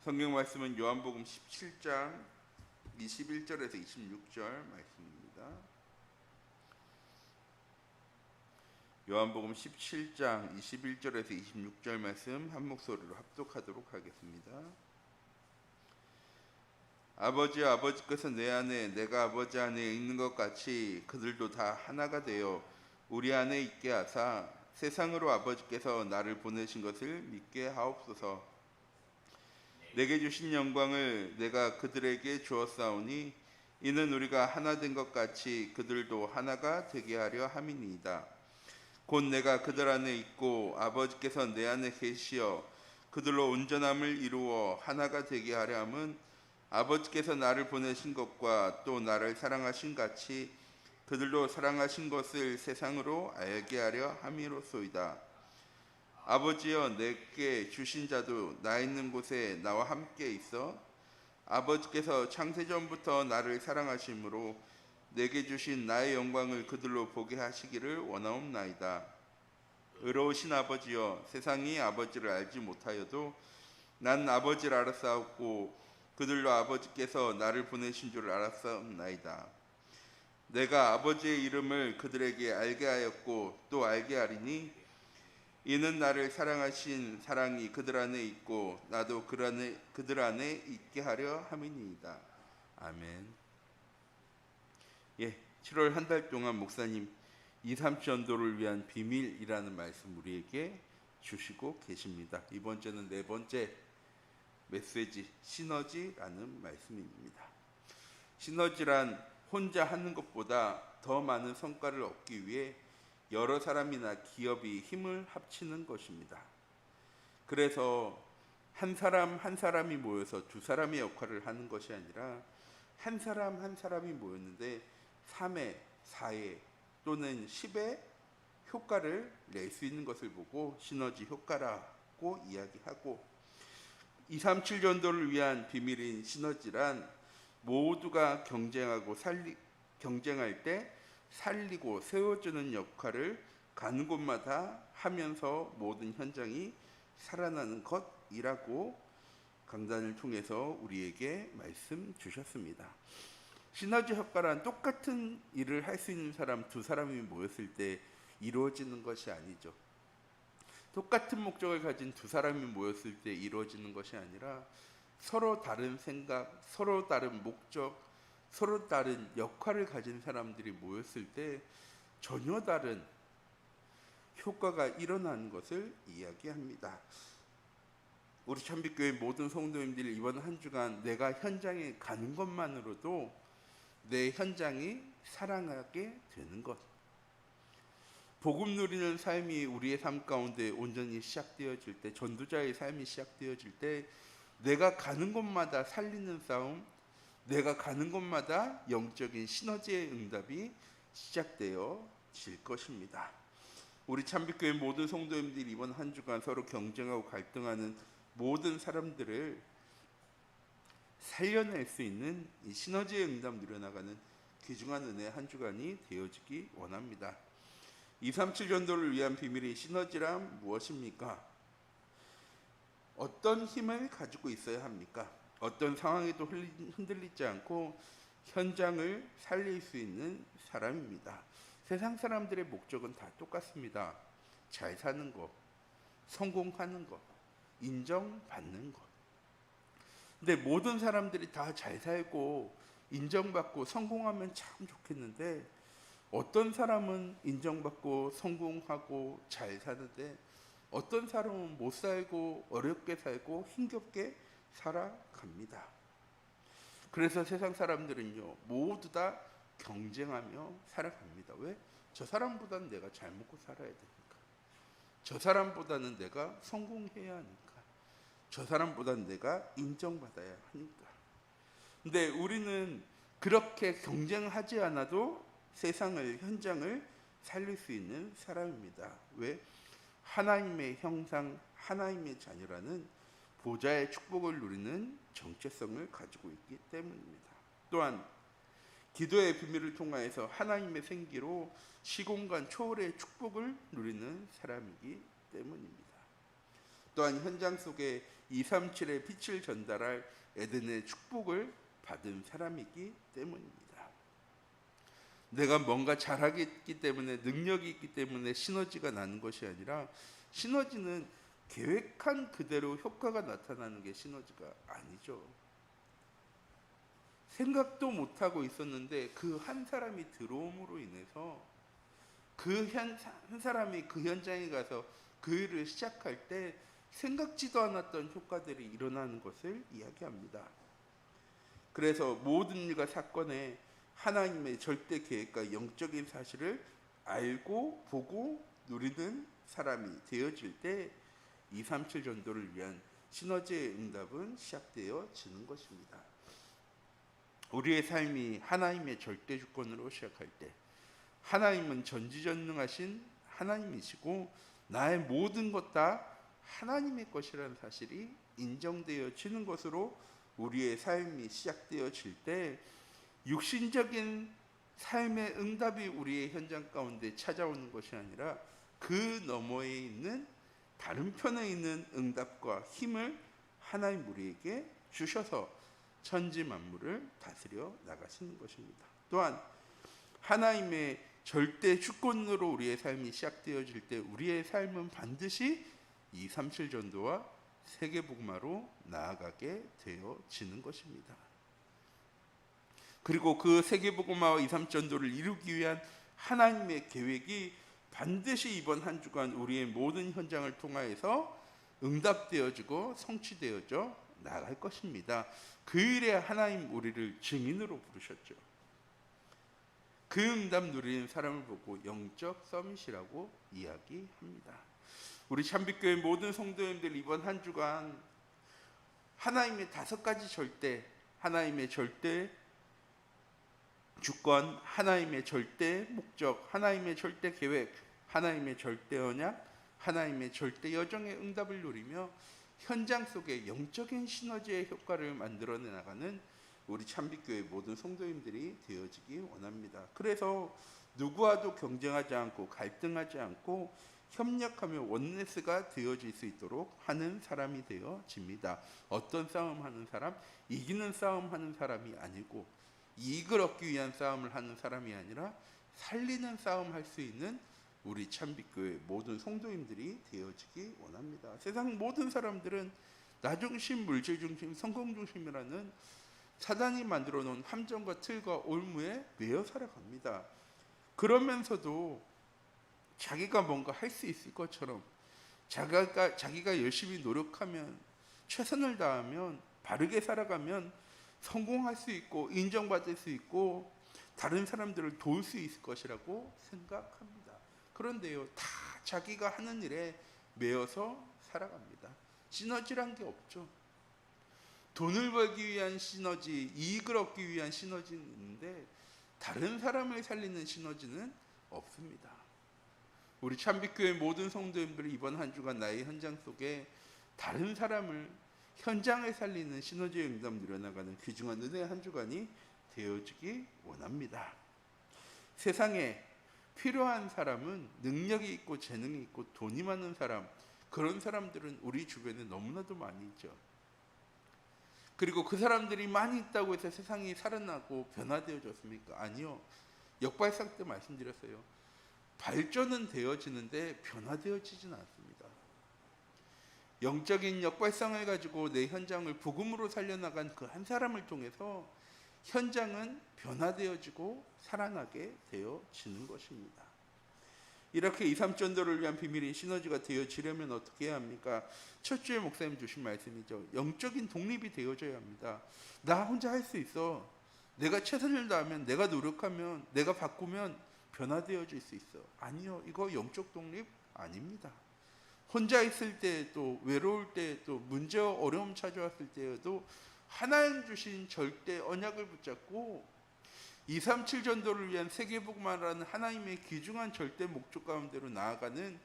성경 말씀은 요한복음 17장 21절에서 26절 말씀입니다. 요한복음 17장 21절에서 26절 말씀 한 목소리로 합독하도록 하겠습니다. 아버지여, 아버지께서 내 안에 내가 아버지 안에 있는 것 같이 그들도 다 하나가 되어 우리 안에 있게 하사 세상으로 아버지께서 나를 보내신 것을 믿게 하옵소서. 내게 주신 영광을 내가 그들에게 주었사오니 이는 우리가 하나 된 것 같이 그들도 하나가 되게 하려 함이니이다. 곧 내가 그들 안에 있고 아버지께서 내 안에 계시어 그들로 온전함을 이루어 하나가 되게 하려 함은 아버지께서 나를 보내신 것과 또 나를 사랑하신 같이 그들도 사랑하신 것을 세상으로 알게 하려 함이로소이다. 아버지여, 내게 주신 자도 나 있는 곳에 나와 함께 있어 아버지께서 창세전부터 나를 사랑하심으로 내게 주신 나의 영광을 그들로 보게 하시기를 원하옵나이다. 의로우신 아버지여, 세상이 아버지를 알지 못하여도 난 아버지를 알았사옵고 그들로 아버지께서 나를 보내신 줄 알았사옵나이다. 내가 아버지의 이름을 그들에게 알게 하였고 또 알게 하리니 이는 나를 사랑하신 사랑이 그들 안에 있고 나도 그들 안에 있게 하려 함이니이다. 아멘. 7월 한 달 동안 목사님 2, 3주 전도를 위한 비밀이라는 말씀 우리에게 주시고 계십니다. 이번 주는 네 번째 메시지 시너지라는 말씀입니다. 시너지란 혼자 하는 것보다 더 많은 성과를 얻기 위해 여러 사람이나 기업이 힘을 합치는 것입니다. 그래서 한 사람 한 사람이 모여서 두 사람의 역할을 하는 것이 아니라 한 사람 한 사람이 모였는데 3회, 4회 또는 10의 효과를 낼 수 있는 것을 보고 시너지 효과라고 이야기하고 237 전도를 위한 비밀인 시너지란 모두가 경쟁할 때 살리고 세워주는 역할을 가는 곳마다 하면서 모든 현장이 살아나는 것이라고 강단을 통해서 우리에게 말씀 주셨습니다. 시너지 효과란 똑같은 일을 할 수 있는 사람 두 사람이 모였을 때 이루어지는 것이 아니죠. 똑같은 목적을 가진 두 사람이 모였을 때 이루어지는 것이 아니라 서로 다른 생각, 서로 다른 목적, 서로 다른 역할을 가진 사람들이 모였을 때 전혀 다른 효과가 일어나는 것을 이야기합니다. 우리 참빛교회 모든 성도님들이 이번 한 주간 내가 현장에 가는 것만으로도 내 현장이 사랑하게 되는 것, 복음 누리는 삶이 우리의 삶 가운데 온전히 시작되어질 때, 전도자의 삶이 시작되어질 때 내가 가는 곳마다 살리는 싸움, 내가 가는 곳마다 영적인 시너지의 응답이 시작되어질 것입니다. 우리 참빛교회 모든 성도님들이 이번 한 주간 서로 경쟁하고 갈등하는 모든 사람들을 살려낼 수 있는 이 시너지의 응답 누려나가는 귀중한 은혜의 한 주간이 되어지기 원합니다. 237 전도를 위한 비밀이 시너지란 무엇입니까? 어떤 힘을 가지고 있어야 합니까? 어떤 상황에도 흔들리지 않고 현장을 살릴 수 있는 사람입니다. 세상 사람들의 목적은 다 똑같습니다. 잘 사는 것, 성공하는 것, 인정받는 것. 근데 모든 사람들이 다 잘 살고 인정받고 성공하면 참 좋겠는데 어떤 사람은 인정받고 성공하고 잘 사는데 어떤 사람은 못 살고 어렵게 살고 힘겹게 살아갑니다. 그래서 세상 사람들은요 모두 다 경쟁하며 살아갑니다. 왜? 저 사람보다는 내가 잘 먹고 살아야 되니까. 저 사람보다는 내가 성공해야 하니까. 저 사람보다는 내가 인정받아야 하니까. 근데 우리는 그렇게 경쟁하지 않아도 세상을, 현장을 살릴 수 있는 사람입니다. 왜? 하나님의 형상, 하나님의 자녀라는 보좌의 축복을 누리는 정체성을 가지고 있기 때문입니다. 또한 기도의 비밀을 통하여서 하나님의 생기로 시공간 초월의 축복을 누리는 사람이기 때문입니다. 또한 현장 속에 237의 빛을 전달할 에덴의 축복을 받은 사람이기 때문입니다. 내가 뭔가 잘하기 때문에, 능력이 있기 때문에 시너지가 나는 것이 아니라, 시너지는 계획한 그대로 효과가 나타나는 게 시너지가 아니죠. 생각도 못하고 있었는데 그 한 사람이 들어옴으로 인해서 그 한 사람이 그 현장에 가서 그 일을 시작할 때 생각지도 않았던 효과들이 일어나는 것을 이야기합니다. 그래서 모든 일과 사건에 하나님의 절대 계획과 영적인 사실을 알고 보고 누리는 사람이 되어질 때 237 전도를 위한 시너지의 응답은 시작되어지는 것입니다. 우리의 삶이 하나님의 절대 주권으로 시작할 때 하나님은 전지전능하신 하나님이시고 나의 모든 것 다 하나님의 것이라는 사실이 인정되어지는 것으로 우리의 삶이 시작되어질 때 육신적인 삶의 응답이 우리의 현장 가운데 찾아오는 것이 아니라 그 너머에 있는 다른 편에 있는 응답과 힘을 하나님 우리에게 주셔서 천지 만물을 다스려 나가시는 것입니다. 또한 하나님의 절대 주권으로 우리의 삶이 시작되어질 때 우리의 삶은 반드시 237 전도와 세계복음화로 나아가게 되어지는 것입니다. 그리고 그 세계복음화와 237 전도를 이루기 위한 하나님의 계획이 반드시 이번 한 주간 우리의 모든 현장을 통하여서 응답되어지고 성취되어져 나갈 것입니다. 그 일에 하나님 우리를 증인으로 부르셨죠. 그 응답 누리는 사람을 보고 영적 서밋이라고 이야기합니다. 우리 참빛교회 모든 성도님들 이번 한 주간 하나님의 5가지 절대, 하나님의 절대 주권, 하나님의 절대 목적, 하나님의 절대 계획, 하나님의 절대 언약, 하나님의 절대 여정의 응답을 누리며 현장 속에 영적인 시너지의 효과를 만들어내 나가는 우리 참빛교회 모든 성도님들이 되어지기 원합니다. 그래서 누구와도 경쟁하지 않고 갈등하지 않고 협력하며 원네스가 되어질 수 있도록 하는 사람이 되어집니다. 어떤 싸움하는 사람? 이기는 싸움하는 사람이 아니고 이익을 얻기 위한 싸움을 하는 사람이 아니라 살리는 싸움할 수 있는 우리 참빛교회 모든 성도님들이 되어지기 원합니다. 세상 모든 사람들은 나 중심, 물질 중심, 성공 중심이라는 사단이 만들어 놓은 함정과 틀과 올무에 매여 살아갑니다. 그러면서도 자기가 뭔가 할 수 있을 것처럼 자기가 열심히 노력하면 최선을 다하면 바르게 살아가면 성공할 수 있고 인정받을 수 있고 다른 사람들을 도울 수 있을 것이라고 생각합니다. 그런데요, 다 자기가 하는 일에 매여서 살아갑니다. 시너지란 게 없죠. 돈을 벌기 위한 시너지, 이익을 얻기 위한 시너지는 있는데 다른 사람을 살리는 시너지는 없습니다. 우리 참빛교회 모든 성도님들이 이번 한 주간 나의 현장 속에 다른 사람을 현장을 살리는 시너지의 응답 누려나가는 귀중한 은혜의 한 주간이 되어지기 원합니다. 세상에 필요한 사람은 능력이 있고 재능이 있고 돈이 많은 사람, 그런 사람들은 우리 주변에 너무나도 많이 있죠. 그리고 그 사람들이 많이 있다고 해서 세상이 살아나고 변화되어졌습니까? 아니요. 역발상 때 말씀드렸어요. 발전은 되어지는데 변화되어지진 않습니다. 영적인 역발상을 가지고 내 현장을 복음으로 살려나간 그 한 사람을 통해서 현장은 변화되어지고 살아나게 되어지는 것입니다. 이렇게 237 전도를 위한 비밀인 시너지가 되어지려면 어떻게 해야 합니까? 첫 주에 목사님 주신 말씀이죠. 영적인 독립이 되어져야 합니다. 나 혼자 할 수 있어. 내가 최선을 다하면, 내가 노력하면, 내가 바꾸면 변화되어질 수 있어. 아니요, 이거 영적 독립 아닙니다. 혼자 있을 때에도, 외로울 때에도, 문제와 어려움 찾아왔을 때에도 하나님 주신 절대 언약을 붙잡고 237 전도를 위한 세계복음화라는 하나님의 귀중한 절대 목적 가운데로 나아가는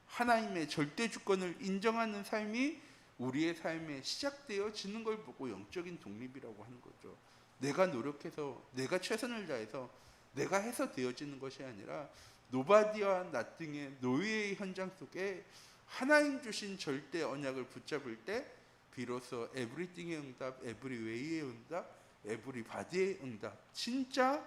하나님의 절대 주권을 인정하는 삶이 우리의 삶에 시작되어지는 걸 보고 영적인 독립이라고 하는 거죠. 내가 노력해서, 내가 최선을 다해서, 내가 해서 되어지는 것이 아니라 노바디와 나띵의 노예의 현장 속에 하나님 주신 절대 언약을 붙잡을 때 비로소 에브리띵의 응답, 에브리웨이의 응답, 에브리바디의 응답, 진짜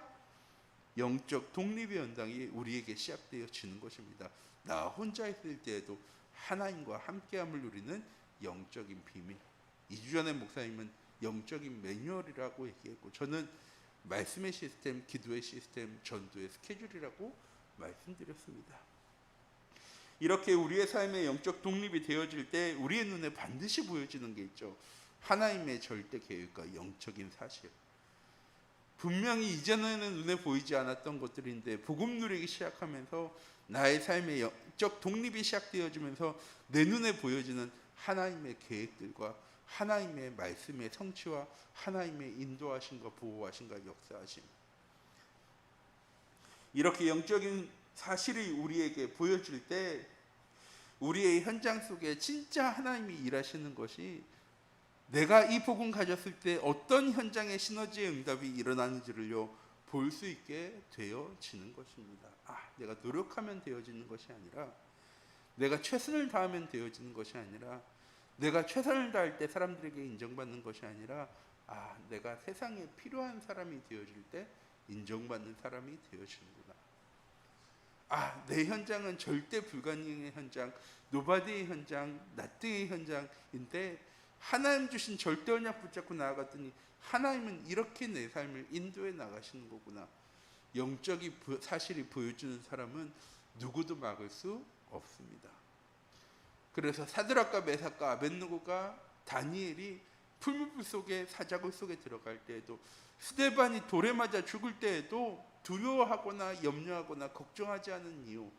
영적 독립의 연당이 우리에게 시작되어지는 것입니다. 나 혼자 있을 때에도 하나님과 함께함을 누리는 영적인 비밀. 2주 전에 목사님은 영적인 매뉴얼이라고 얘기했고, 저는 말씀의 시스템, 기도의 시스템, 전도의 스케줄이라고 말씀드렸습니다. 이렇게 우리의 삶의 영적 독립이 되어질 때 우리의 눈에 반드시 보여지는 게 있죠. 하나님의 절대 계획과 영적인 사실. 분명히 이전에는 눈에 보이지 않았던 것들인데 복음 누리기 시작하면서 나의 삶의 영적 독립이 시작되어지면서 내 눈에 보여지는 하나님의 계획들과 하나님의 말씀의 성취와 하나님의 인도하심과 보호하심과 역사하심, 이렇게 영적인 사실이 우리에게 보여질 때 우리의 현장 속에 진짜 하나님이 일하시는 것이 내가 이 복음 가졌을 때 어떤 현장의 시너지의 응답이 일어나는지를요 볼 수 있게 되어지는 것입니다. 내가 노력하면 되어지는 것이 아니라, 내가 최선을 다하면 되어지는 것이 아니라, 내가 최선을 다할 때 사람들에게 인정받는 것이 아니라, 내가 세상에 필요한 사람이 되어질 때 인정받는 사람이 되어지는구나. 내 현장은 절대 불가능의 현장, 노바디의 현장, 나뜨의 현장인데 하나님 주신 절대 언약 붙잡고 나아갔더니 하나님은 이렇게 내 삶을 인도해 나가시는 거구나. 영적인 사실이 보여주는 사람은 누구도 막을 수 없습니다. 그래서 사드락과 메삭과 아벳느고가, 다니엘이 풀무불 속에, 사자굴 속에 들어갈 때에도, 스데반이 돌에 맞아 죽을 때에도 두려워하거나 염려하거나 걱정하지 않은 이유,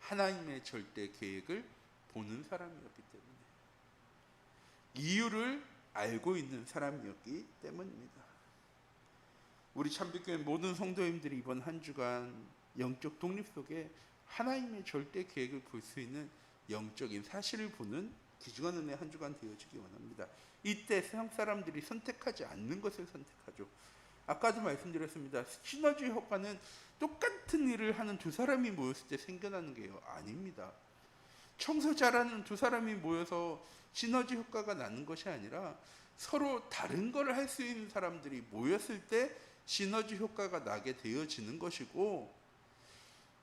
하나님의 절대 계획을 보는 사람이었기 때문에, 이유를 알고 있는 사람이었기 때문입니다. 우리 참빛교회 모든 성도님들이 이번 한 주간 영적 독립 속에 하나님의 절대 계획을 볼 수 있는 영적인 사실을 보는 귀중한 은혜 한 주간 되어지기 원합니다. 이때 세상 사람들이 선택하지 않는 것을 선택하죠. 아까도 말씀드렸습니다. 시너지 효과는 똑같은 일을 하는 두 사람이 모였을 때 생겨나는 게요, 아닙니다. 청소 잘하는 두 사람이 모여서 시너지 효과가 나는 것이 아니라 서로 다른 걸 할 수 있는 사람들이 모였을 때 시너지 효과가 나게 되어지는 것이고,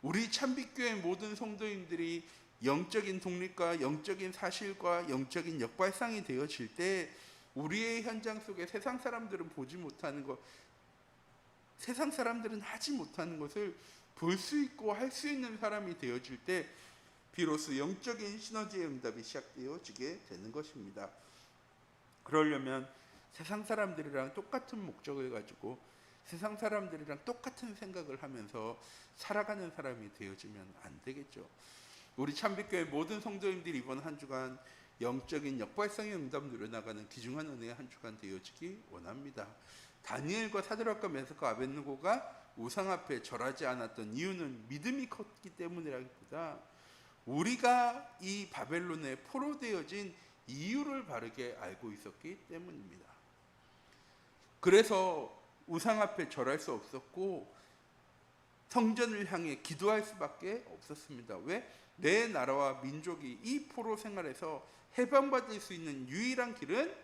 우리 참빛교회 모든 성도님들이 영적인 독립과 영적인 사실과 영적인 역발상이 되어질 때 우리의 현장 속에 세상 사람들은 보지 못하는 것, 세상 사람들은 하지 못하는 것을 볼 수 있고 할 수 있는 사람이 되어질 때 비로소 영적인 시너지의 응답이 시작되어지게 되는 것입니다. 그러려면 세상 사람들이랑 똑같은 목적을 가지고 세상 사람들이랑 똑같은 생각을 하면서 살아가는 사람이 되어지면 안 되겠죠. 우리 참빛교회 모든 성도님들이 이번 한 주간 영적인 역발상의 응답 누려나가는 귀중한 은혜의 한 주간 되어지기 원합니다. 다니엘과 사드락과 메삭과 아벳느고가 우상 앞에 절하지 않았던 이유는 믿음이 컸기 때문이라기보다 우리가 이 바벨론에 포로되어진 이유를 바르게 알고 있었기 때문입니다. 그래서 우상 앞에 절할 수 없었고 성전을 향해 기도할 수밖에 없었습니다. 왜? 내 나라와 민족이 이 포로 생활에서 해방받을 수 있는 유일한 길은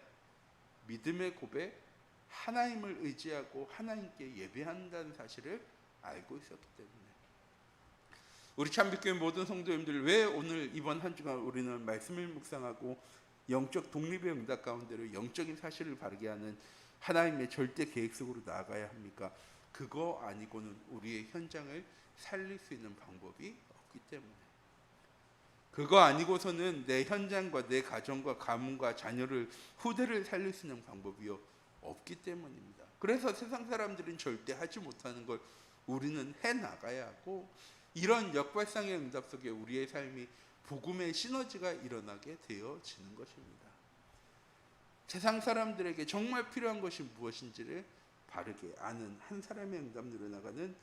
믿음의 고백, 하나님을 의지하고 하나님께 예배한다는 사실을 알고 있었기 때문에, 우리 참빛교회 모든 성도님들, 왜 오늘 이번 한 주간 우리는 말씀을 묵상하고 영적 독립의 응답 가운데로 영적인 사실을 바르게 하는 하나님의 절대 계획 속으로 나아가야 합니까? 그거 아니고는 우리의 현장을 살릴 수 있는 방법이 없기 때문에, 그거 아니고서는 내 현장과 내 가정과 가문과 자녀를, 후대를 살릴 수 있는 방법이요 없기 때문입니다. 그래서 세상 사람들은 절대 하지 못하는 걸 우리는 해나가야 하고, 이런 역발상의 응답 속에 우리의 삶이 복음의 시너지가 일어나게 되어지는 것입니다. 세상 사람들에게 정말 필요한 것이 무엇인지를 바르게 아는 한 사람의 응답 누려나가는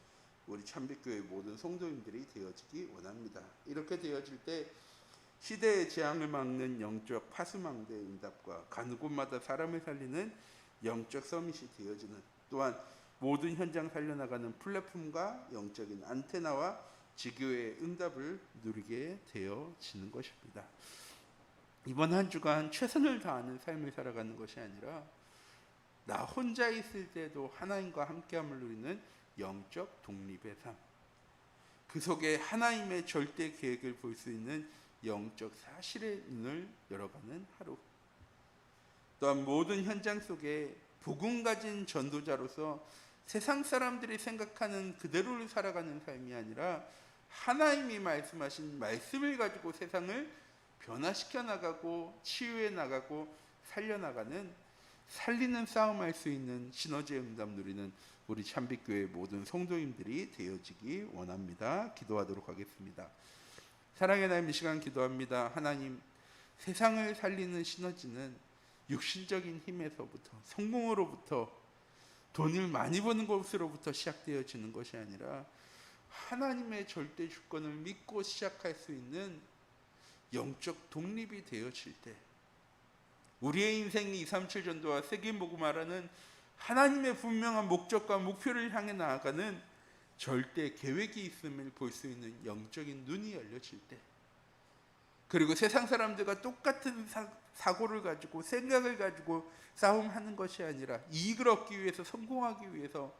우리 참빛교회 모든 성도님들이 되어지기 원합니다. 이렇게 되어질 때 시대의 재앙을 막는 영적 파수망대의 응답과 가는 곳마다 사람을 살리는 영적 서밋이 되어지는, 또한 모든 현장 살려나가는 플랫폼과 영적인 안테나와 지교의 응답을 누리게 되어지는 것입니다. 이번 한 주간 최선을 다하는 삶을 살아가는 것이 아니라 나 혼자 있을 때도 하나님과 함께함을 누리는 영적 독립의 삶, 그 속에 하나님의 절대 계획을 볼 수 있는 영적 사실의 눈을 열어가는 하루. 또한 모든 현장 속에 복음 가진 전도자로서 세상 사람들이 생각하는 그대로를 살아가는 삶이 아니라 하나님이 말씀하신 말씀을 가지고 세상을 변화시켜 나가고 치유해 나가고 살려나가는, 살리는 싸움할 수 있는 시너지의 응답 누리는 우리 참빛교회 모든 성도님들이 되어지기 원합니다. 기도하도록 하겠습니다. 사랑의 하나님, 이 시간 기도합니다. 하나님, 세상을 살리는 시너지는 육신적인 힘에서부터, 성공으로부터, 돈을 많이 버는 것으로부터 시작되어지는 것이 아니라 하나님의 절대 주권을 믿고 시작할 수 있는 영적 독립이 되어질 때, 우리의 인생이 237 전도와 세계 복음화라는 하나님의 분명한 목적과 목표를 향해 나아가는 절대 계획이 있음을 볼 수 있는 영적인 눈이 열려질 때, 그리고 세상 사람들과 똑같은 사고를 가지고 생각을 가지고 싸움하는 것이 아니라, 이익을 얻기 위해서, 성공하기 위해서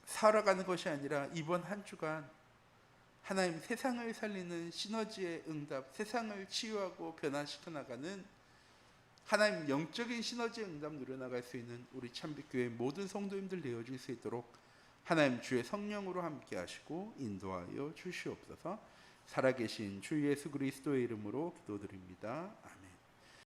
살아가는 것이 아니라, 이번 한 주간 하나님 세상을 살리는 시너지의 응답, 세상을 치유하고 변화시켜 나가는 하나님 영적인 시너지의 응답 누려나갈 수 있는 우리 참빛교회 모든 성도님들 되어질 수 있도록 하나님 주의 성령으로 함께 하시고 인도하여 주시옵소서. 살아계신 주 예수 그리스도의 이름으로 기도드립니다. 아멘.